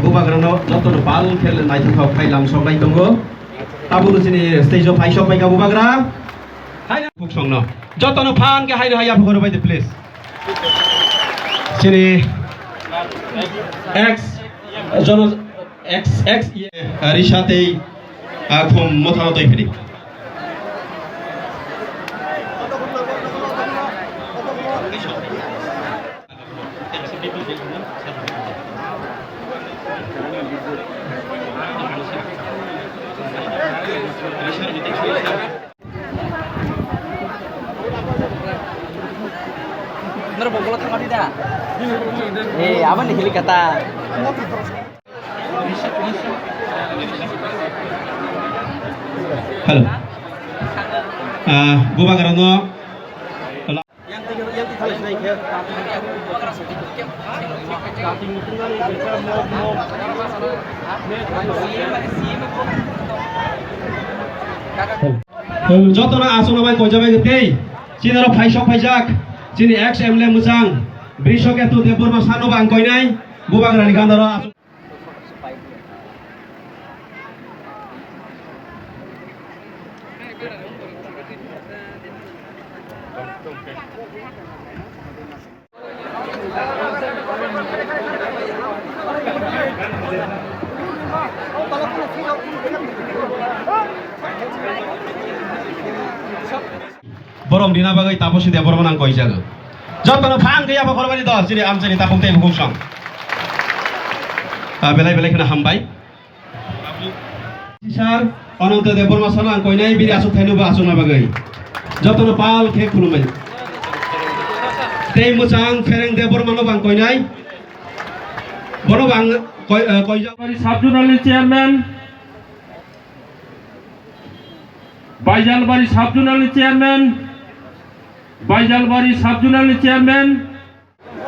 Bubagrano jotono bal khel naithok phailam sobai tongo tabulu sini stage of high sobai ka bubagra haina buksongno jotono phan ke haino haya phoro bai please sini x jono x rishatei khum mothano toi phiri Bola tengah tidak. Apa nih hili kata? Halo. Bubagrano. Yang ditulis naik ya. Jotono asuna bai kojabai getei. Cinaro phaisok phaijak. Cini ex MLA Musang, Brisho Ketu Deborma Sano Bangkoinai, Bubagrani Gandara. Borom dina bagai taposi dia borom nang koi jago. Jotono phang ke apa korban itu? Jadi amceni tapung teh buku sang. Belai kena hambai. Sisar orang tu dia borom sana koi nai biri asuk thenu ba asuk na bagai. Jotono pal ke kulumai. Teh musang fereng dia borom mano bang koi nai. Borom bang koi jago. Sub-Zonal Chairman, Baijalbari Sub-Zonal Chairman. Baijalbari Sub-Zonal Chairman,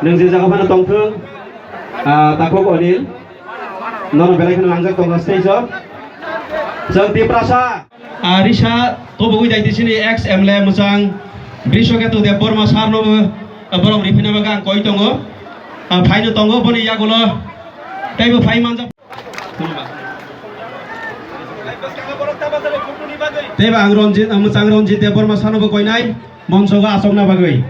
Neng si jaga mana tongthung, takok Onil, nono belai kena langjak tongga stage of, Jangti Prasa, Risha, to bugui dai di sini ex MLA Musang, Brisho Ketu Deborma Sarno, borom rifina bagang koi tongo, Phaino tongo boni yagulo, taibu phai manja. Teba angronjit Musang ronjit Deborma Sarno bo koi nai. Monsoga asok na bagay.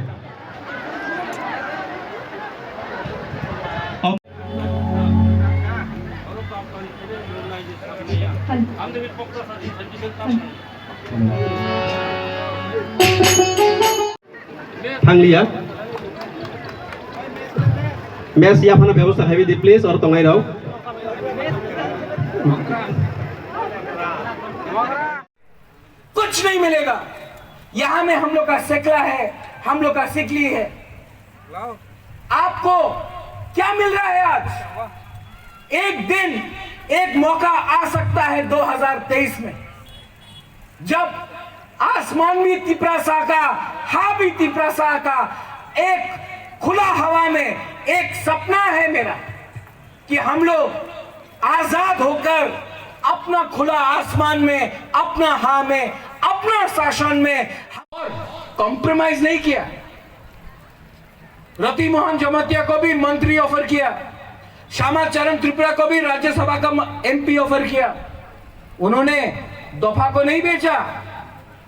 Thang liya. मैं सिया अपना व्यवस्था है भी दी please और तंगाई रहो. कुछ नहीं मिलेगा. यहाँ में हम लोग का सेकला है, हम लोग का सिकली है. आपको क्या मिल रहा है आज? एक दिन एक मौका आ सकता है 2023 में, जब आसमान भी तिपरासा का, हा भी तिपरासा का, एक खुला हवा में एक सपना है मेरा कि हम लोग आजाद होकर अपना खुला आसमान में, अपना हा में, अपना शासन में और कॉम्प्रोमाइज नहीं किया. रति मोहन जमातिया को भी मंत्री ऑफर किया, श्यामा चरण त्रिपुरा को भी राज्यसभा का एमपी ऑफर किया. उन्होंने दफा को नहीं बेचा.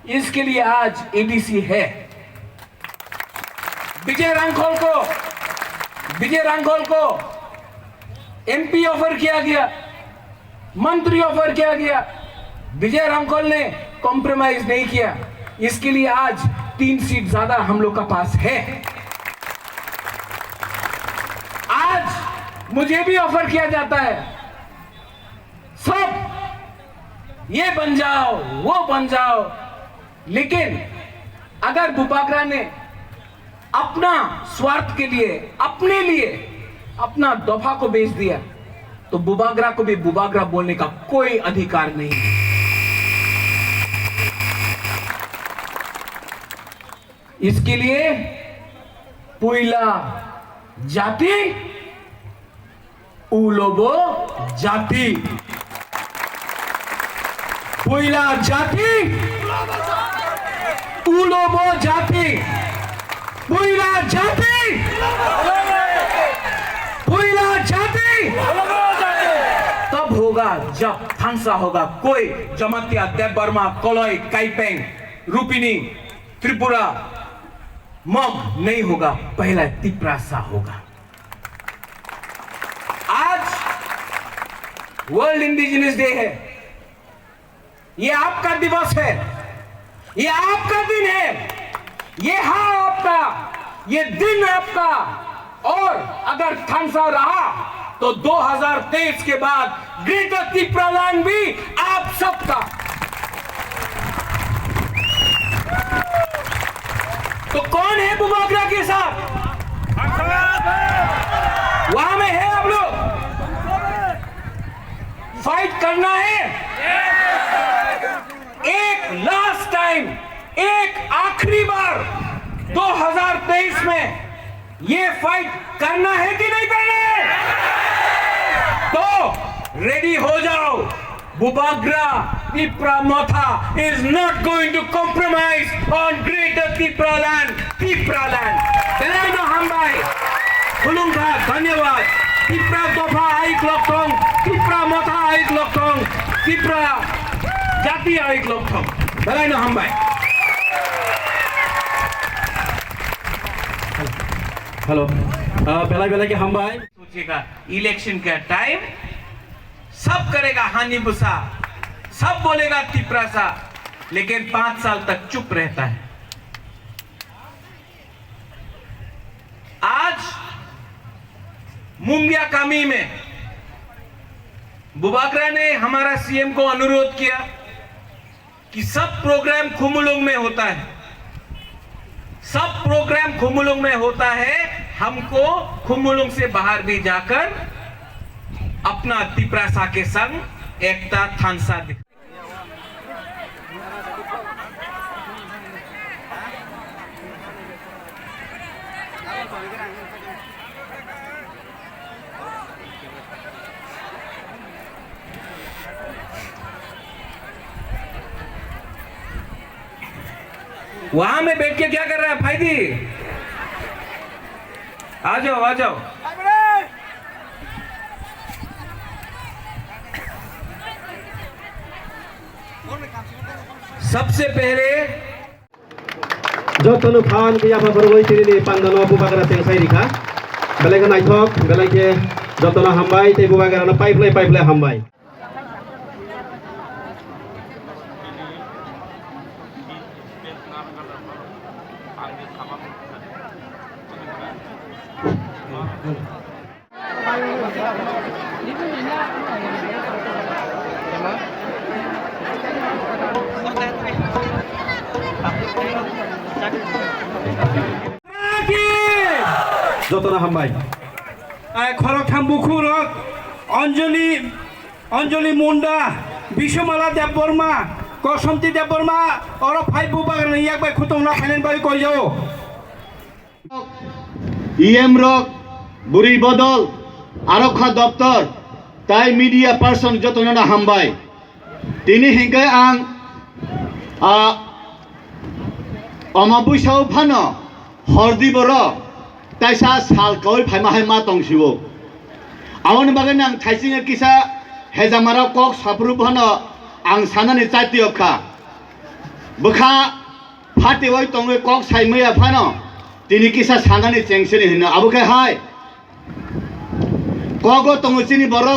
इसके लिए आज एडीसी है. विजय रांखोल को एमपी ऑफर किया गया, मंत्री ऑफर किया गया. विजय रांखोल ने कॉम्प्रोमाइज नहीं किया. इसके लिए आज 3 सीट ज्यादा हम लोग का पास है. आज मुझे भी ऑफर किया जाता है, सब ये बन जाओ, वो बन जाओ. लेकिन अगर बुबागरा ने अपना स्वार्थ के लिए, अपने लिए अपना दफा को बेच दिया, तो बुबागरा को भी बुबागरा बोलने का कोई अधिकार नहीं है. इसके लिए पुइला जाति उलोबो जाति पुइला जाति उलोबो जाति पुइला जाति पुइला जाति तब होगा जब थांसा होगा कोई जमातिया देवबर्मा कोलोई काइपेंग रूपिनी त्रिपुरा मग नहीं होगा पहला तिप्रासा होगा। आज वर्ल्ड इंडिजिनस डे है, ये आपका दिवस है, ये आपका दिन है, ये हाँ आपका, ये दिन आपका। और अगर थांसा रहा तो 2023 के बाद ग्रेटर त्रिपुरालैंड भी आप सबका। तो कौन है बुबागरा के साथ? वहां में है आप लोग? फाइट करना है। एक लास्ट टाइम, एक आखिरी बार 2023 में ये फाइट करना है कि नहीं करना है? तो रेडी हो जाओ। Bubagra Tripura Motha is not going to compromise on Greater Tripraland. Belai hambai. Kulungka धन्यवाद। Tripura Tofa Aik Loktong, Tripura Motha Aik Loktong, Tripura Jati Aik Loktong. Belai hambai। Hello बेला के हम भाई सोचेगा इलेक्शन का टाइम सब करेगा हानि बुसा, सब बोलेगा तिपरासा, लेकिन 5 साल तक चुप रहता है। आज मुंगिया कामी में बुबागरा ने हमारा सीएम को अनुरोध किया कि सब प्रोग्राम खुमुलुंग में होता है, सब प्रोग्राम खुमुलुंग में होता है, हमको खुमुलुंग से बाहर भी जाकर अपना तिपरासा के संग एकता थांसा दिखा। वहां में बैठ के क्या कर रहा है फायदी? आ जाओ आ जाओ। सबसे पहले जो तनु फान के यहाँ पर वही चीज़ पंदनो बुबागरा तेंसाई दिखा बेले का नाइथक बेले के जो तनु हमबाई ते बुबागरा ना पाइपले हमबाई যতনা হামবাই খরখাম বুকুরক অঞ্জলি মুন্ডা বিশ্বমালা দেববর্মা কসমতি দেববর্মা और फाइ बुबागरा ইয়াক বাই খুতংনা ফাইনাল বাই কই যাও ইএম রক বুড়ি বদল আরক্ষা দপ্তর তাই মিডিয়া পার্সন যতনা হামবাই তিনি হিংকে আং অমাবস্যাও ফানো হরদিবর ताइसा साल कई फाइमाहाय मा तंसिबो आवन बागन आं थाइसिंगे किसा हेजामारा कक साफ्रु भानो आं सानानि चाति अखा बखा फाटे वय तंगे कक साइमया फानो तिनि किसा सानानि चेंगसिनि हिनो आबुके हाय कगो तंगसिनि बर